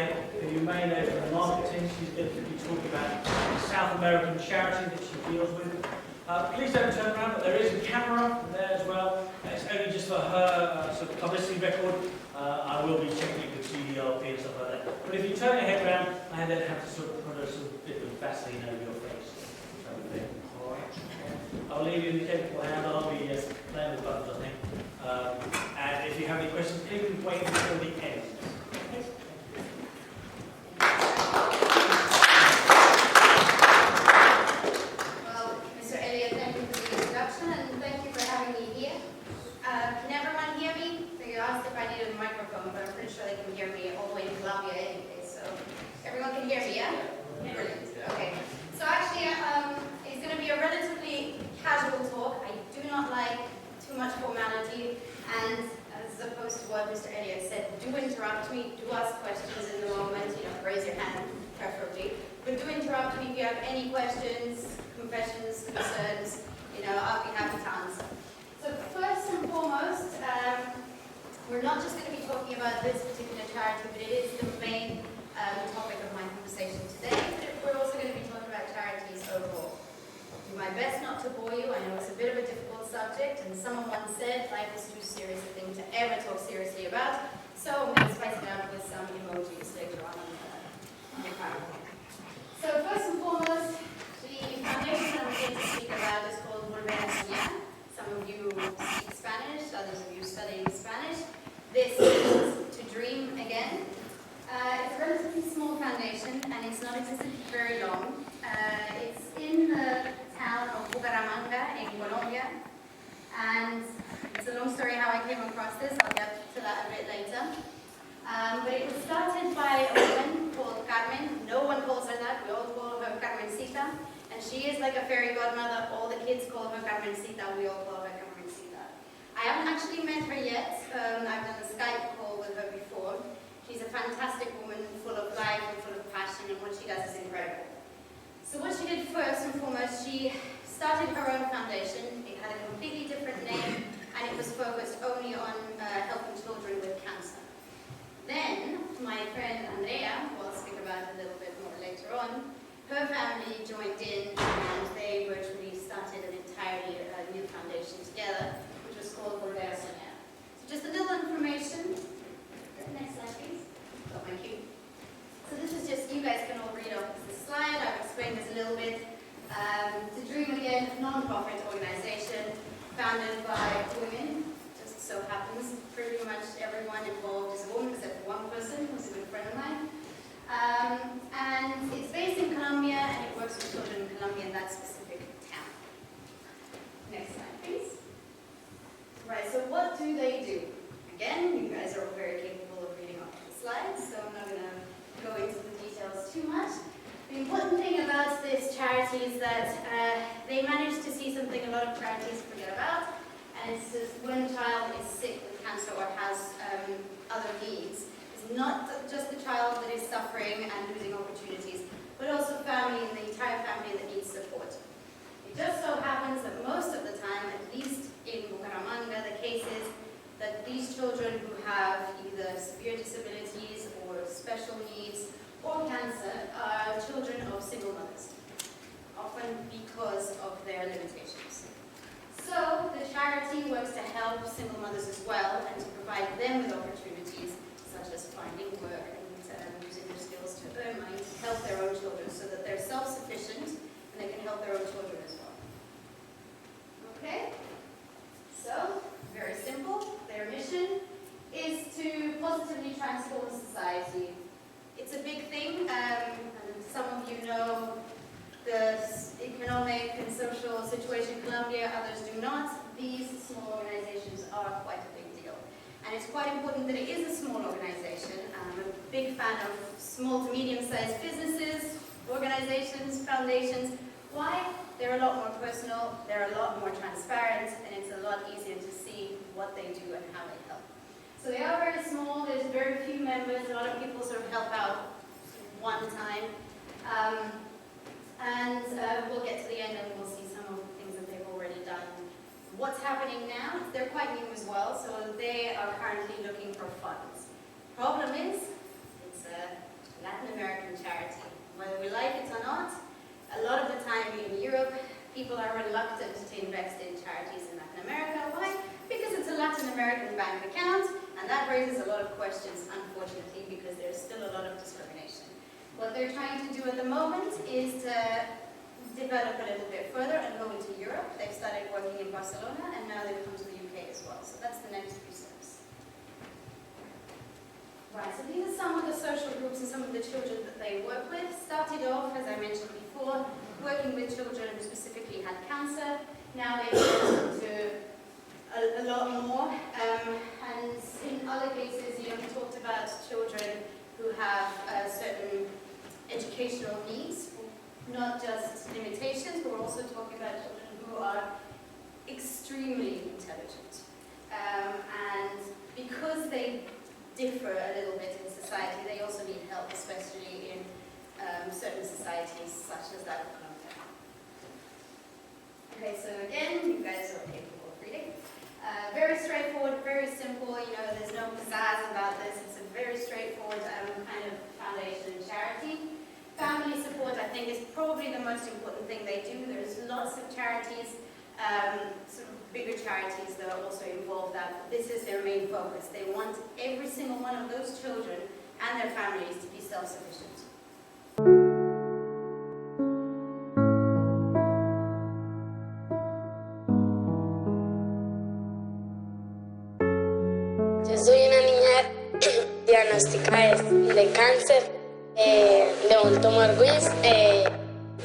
here, who you may know from the marketing. She's going to be talking about the South American charity that she deals with. Please don't turn around, but there is a camera there as well. It's only just for her sort of publicity record. I will be checking it with CDRP and stuff like that. But if you turn your head around, I then have to sort of put a sort of bit of Vaseline over your face. I'll leave you in the capable hand. I'll be playing with buttons, I think. And if you have any questions, please wait until the end. Well, Mr. Elliott, thank you for the introduction and thank you for having me here. Can everyone hear me? So you asked if I needed a microphone, but I'm pretty sure they can hear me all the way in Colombia anyway. So everyone can hear me, yeah? Brilliant. Okay. So actually, it's going to be a relatively casual talk. I do not like too much formality, and as opposed to what Mr. Elliott said, do interrupt me, do ask questions in the moment, raise your hand, preferably. But do interrupt me if you have any questions, confessions, concerns, I'll be happy to answer. So first and foremost, we're not just going to be talking about this particular charity, but it is the main topic of my conversation today. We're also going to be talking about charities overall. I'll do my best not to bore you. I know it's a bit of a difficult subject, and someone once said life is too serious a thing to ever talk seriously about, so I'm going to spice it up with some emojis later on the PowerPoint. So first and foremost, the foundation I'm going to speak about is called Volver and Soñar. Some of you speak Spanish, others of you studying Spanish. This is to dream again. It's a relatively small foundation and it's not existed very long. It's in the town of Bucaramanga in Colombia, and it's a long story how I came across this. I'll get to that a bit later. But it was started by a woman called Carmen. No one calls her that. We all call her Carmencita, and she is like a fairy godmother. All the kids call her Carmencita. We all call her Carmencita. I haven't actually met her yet. I've done a Skype call with her before. She's a fantastic woman, full of life and full of passion, and what she does is incredible. So what she did first and foremost, she started her own foundation. It had a completely different name, and it was focused only on helping children with cancer. Then, my friend Andrea, who I'll speak about a little bit more later on, her family joined in, and they virtually started an entirely new foundation together, which was called Volver. So just a little information. Next slide, please. Got my cue. So this is just, you guys can all read off this slide. I've explained this a little bit. To Dream Again, non-profit organization founded by women. Just so happens pretty much everyone involved is a woman except for one person who's a good friend of mine. And it's based in Colombia and it works with children in Colombia in that specific town. Next slide, please. Right, so what do they do? Again, you guys are all very capable of reading off the slides, so I'm not going to go into the details too much. The important thing about this charity is that they manage to see something a lot of charities forget about, and it's just when a child is sick with cancer or has other needs. It's not just the child that is suffering and losing opportunities, but also family and the entire family that needs support. It just so happens that most of the time, at least in Bucaramanga, the case is that these children who have either severe disabilities or special needs or cancer are children of single mothers, often because of their limitations. So the charity works to help single mothers as well and to provide them with opportunities such as finding work and using their skills to earn money to help their own children so that they're self-sufficient and they can help their own children as well. Okay? So, very simple. Their mission is to positively transform society. It's a big thing, and some of you know the economic and social situation in Colombia, others do not. These small organizations are quite a big deal. And it's quite important that it is a small organization. I'm a big fan of small to medium-sized businesses, organizations, foundations. Why? They're a lot more personal, they're a lot more transparent, and it's a lot easier to see what they do and how they help. So they are very small, there's very few members, a lot of people sort of help out one time. We'll get to the end and we'll see some of the things that they've already done. What's happening now? They're quite new as well, so they are currently looking for funds. Problem is, it's a that raises a lot of questions, unfortunately, because there's still a lot of discrimination. What they're trying to do at the moment is to develop a little bit further and go into Europe. They've started working in Barcelona, and now they've come to the UK as well. So that's the next few steps. Right, so these are some of the social groups and some of the children that they work with. Started off, as I mentioned before, working with children who specifically had cancer. Now they've moved to a lot more. And in other cases, we talked about children who have certain educational needs, not just limitations, but we're also talking about children who are extremely intelligent. And because they differ a little bit in society, they also need help, especially in certain societies, such as that of Colombia. Okay, so again, you guys are capable of reading. Very straightforward, very simple, there's no pizzazz about this. It's a very straightforward kind of foundation and charity. Family support, I think, is probably the most important thing they do. There's lots of charities, sort of bigger charities that are also involved, that this is their main focus. They want every single one of those children and their families to be self-sufficient. Yo soy una niña diagnosticada de cáncer, de un tumor Wills.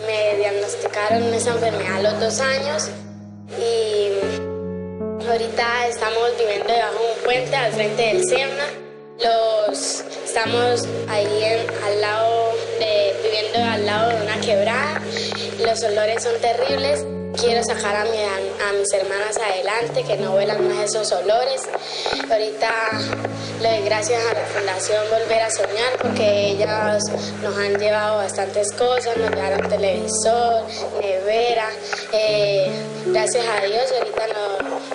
Me diagnosticaron esa enfermedad a los 2 años y ahorita estamos viviendo debajo de un puente al frente del SEMNA. Estamos ahí viviendo al lado de una quebrada. Los olores son terribles. Quiero sacar a mis hermanas adelante, que no huelan más esos olores. Ahorita le doy gracias a la Fundación Volver a Soñar, porque ellas nos han llevado bastantes cosas, nos llevaron televisor, nevera. Gracias a Dios, ahorita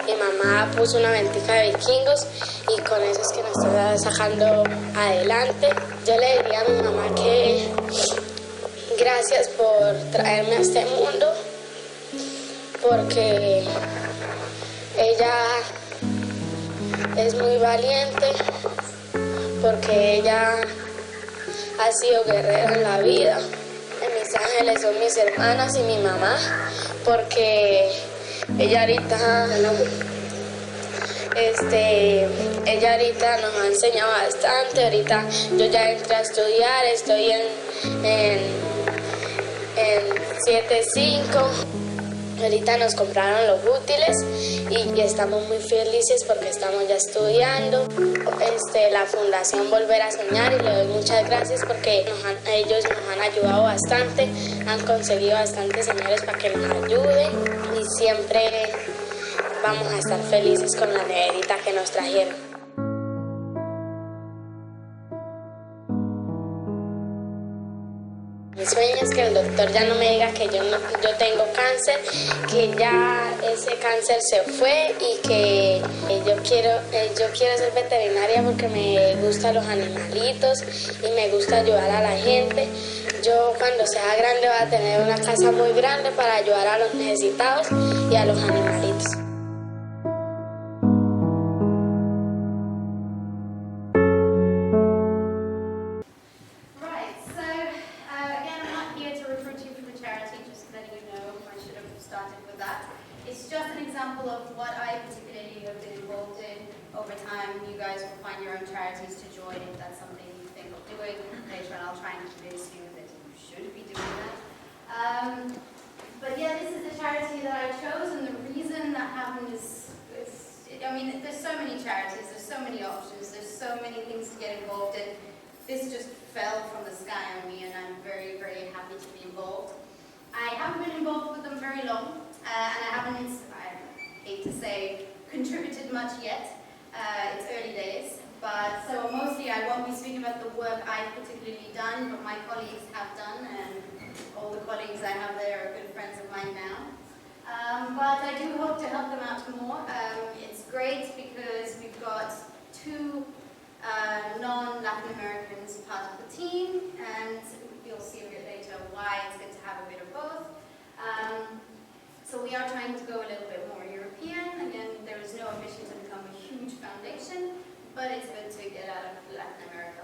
mi mamá puso una ventica de vikingos y con eso es que nos está sacando adelante. Yo le diría a mi mamá que gracias por traerme a este mundo, porque ella es muy valiente, porque ella ha sido guerrera en la vida. Mis ángeles son mis hermanas y mi mamá, porque ella ahorita nos ha enseñado bastante. Ahorita yo ya entré a estudiar, estoy en 7-5. Ahorita nos compraron los útiles y estamos muy felices porque estamos ya estudiando. La Fundación Volver a Soñar, y le doy muchas gracias porque ellos nos han ayudado bastante, han conseguido bastantes señores para que nos ayuden y siempre vamos a estar felices con la neverita que nos trajeron. Mi sueño es que el doctor ya no me diga que yo tengo cáncer, que ya ese cáncer se fue y que yo quiero ser veterinaria porque me gustan los animalitos y me gusta ayudar a la gente. Yo cuando sea grande voy a tener una casa muy grande para ayudar a los necesitados y a los animalitos. It's just an example of what I particularly have been involved in over time. You guys will find your own charities to join if that's something you think of doing later, and I'll try and convince you that you should be doing that. But yeah, this is the charity that I chose, and the reason that happened is, there's so many charities, there's so many options, there's so many things to get involved in. This just fell from the sky on me, and I'm very, very happy to be involved. I haven't been involved with them very long, and I haven't, I hate to say, contributed much yet. It's early days, but so mostly I won't be speaking about the work I've particularly done, but my colleagues have done, and all the colleagues I have there are good friends of mine now. But I do hope to help them out more. It's great because we've got 2 non-Latin Americans part of the team, and you'll see a bit later why it's good to have a bit of both. So we are trying to go a little bit more European. Again, there is no ambition to become a huge foundation, but it's good to get out of Latin America